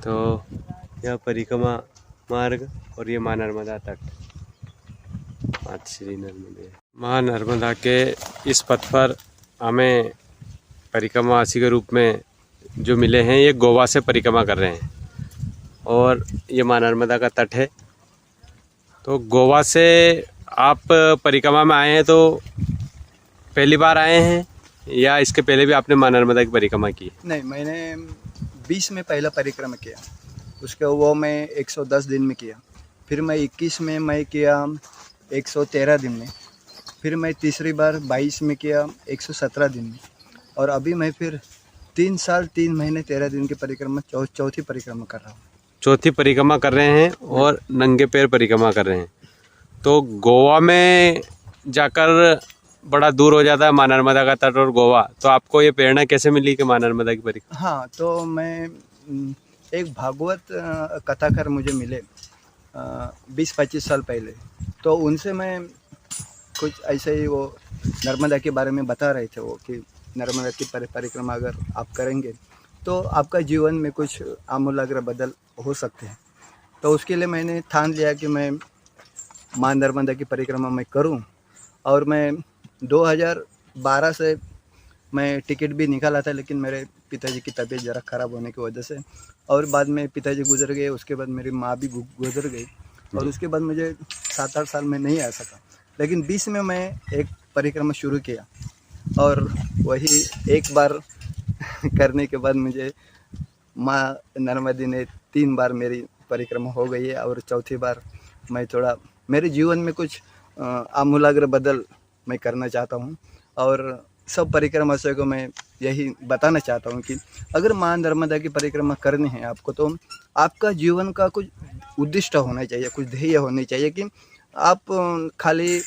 तो यह परिक्रमा मार्ग और ये माँ नर्मदा तट, माता श्री नर्मदे। माँ नर्मदा के इस पथ पर हमें परिक्रमावासी के रूप में जो मिले हैं, ये गोवा से परिक्रमा कर रहे हैं और ये माँ नर्मदा का तट है। तो गोवा से आप परिक्रमा में आए हैं तो पहली बार आए हैं या इसके पहले भी आपने माँ नर्मदा की परिक्रमा की? नहीं, मैंने 20 में पहला परिक्रमा किया, उसके वो मैं 110 दिन में किया, फिर मैं 21 में मैं किया 113 दिन में, फिर मैं तीसरी बार 22 में किया 117 दिन में, और अभी मैं फिर 3 साल 3 महीने 13 दिन की परिक्रमा चौथी परिक्रमा कर रहा हूँ। चौथी परिक्रमा कर रहे हैं और नंगे पैर परिक्रमा कर रहे हैं। तो गोवा में जाकर बड़ा दूर हो जाता है माँ नर्मदा का तट और गोवा, तो आपको ये प्रेरणा कैसे मिली कि माँ नर्मदा की परिक्रमा? हाँ, तो मैं एक भागवत कथाकार मुझे मिले 20-25 साल पहले, तो उनसे मैं कुछ ऐसे ही वो नर्मदा के बारे में बता रहे थे वो कि नर्मदा की परिक्रमा अगर आप करेंगे तो आपका जीवन में कुछ आमूलाग्र बदल हो सकते हैं। तो उसके लिए मैंने ठान लिया कि मैं माँ नर्मदा की परिक्रमा मैं करूं, और मैं 2012 से मैं टिकट भी निकाला था, लेकिन मेरे पिताजी की तबीयत ज़रा ख़राब होने की वजह से, और बाद में पिताजी गुजर गए, उसके बाद मेरी माँ भी गुजर गई, और उसके बाद मुझे 7-8 साल में नहीं आ सका। लेकिन 20 में मैं एक परिक्रमा शुरू किया, और वही एक बार करने के बाद मुझे माँ नर्मदा ने 3 बार मेरी परिक्रमा हो गई है, और चौथी बार मैं थोड़ा मेरे जीवन में कुछ आमूलाग्र बदल मैं करना चाहता हूँ। और सब परिक्रमावासियों को मैं यही बताना चाहता हूँ कि अगर माँ नर्मदा की परिक्रमा करनी है आपको, तो आपका जीवन का कुछ उद्दिष्ट होना चाहिए, कुछ ध्येय होनी चाहिए कि आप खाली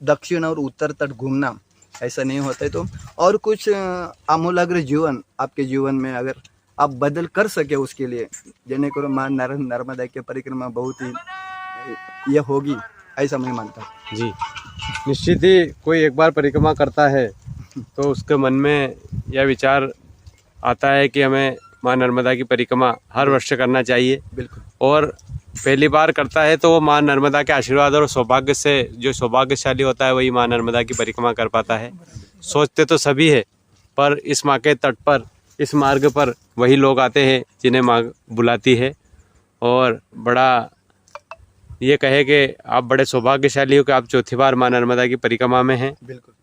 दक्षिण और उत्तर तट घूमना ऐसा नहीं होता है। तो और कुछ आमूलाग्र जीवन आपके जीवन में अगर आप बदल कर सके, उसके लिए जने करो माँ नर्मदा की परिक्रमा बहुत ही यह होगी, ऐसा मैं मानता हूँ। जी, निश्चित ही कोई एक बार परिक्रमा करता है तो उसके मन में यह विचार आता है कि हमें माँ नर्मदा की परिक्रमा हर वर्ष करना चाहिए। बिल्कुल। और पहली बार करता है तो वो माँ नर्मदा के आशीर्वाद और सौभाग्य से, जो सौभाग्यशाली होता है वही माँ नर्मदा की परिक्रमा कर पाता है। सोचते तो सभी है, पर इस माँ के तट पर, इस मार्ग पर वही लोग आते हैं जिन्हें माँ बुलाती है। और बड़ा ये कहे कि आप बड़े सौभाग्यशाली हो कि आप चौथी बार माँ नर्मदा की परिक्रमा में हैं। बिल्कुल।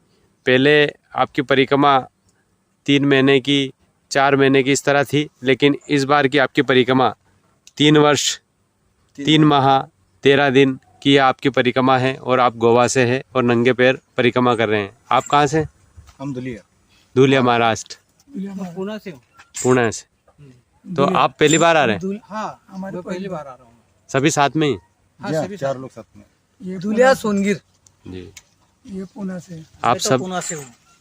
पहले आपकी परिक्रमा 3 महीने की, 4 महीने की इस तरह थी, लेकिन इस बार की आपकी परिक्रमा 3 वर्ष 3 माह 13 दिन की आपकी परिक्रमा है, और आप गोवा से हैं और नंगे पैर परिक्रमा कर रहे हैं। आप कहाँ से? हम धुलिया महाराष्ट्र, पुणे से। तो आप पहली बार आ रहे हैं? हाँ, हमारे पहली बार आ रहा हूँ। सभी साथ में ही? हाँ, सभी 4 लोग साथ में। ये धुलिया सोनगिर, जी। ये पुणे से। आप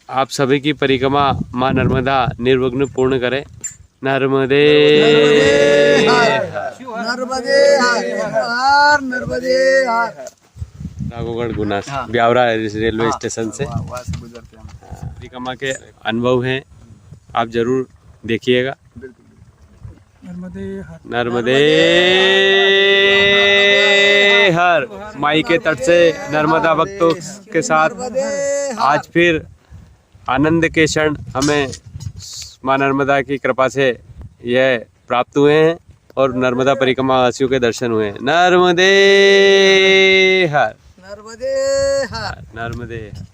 आप सभी की परिक्रमा माँ नर्मदा निर्विघ्न पूर्ण करें। नर्मदे नर्मदे हर, नर्मदे हर। राघोगढ़ गुना से, ब्यावरा रेलवे स्टेशन से वहाँ से गुजरते हैं। परिक्रमा के अनुभव हैं, आप जरूर देखिएगा। नर्मदे हर, नर्मदे हर। माई के तट से नर्मदा भक्तों के साथ आज फिर आनंद के क्षण हमें माँ नर्मदा की कृपा से यह प्राप्त हुए हैं और नर्मदा परिक्रमा वासियों के दर्शन हुए हैं। नर्मदे हर, नर्मदे हर, नर्मदे हर।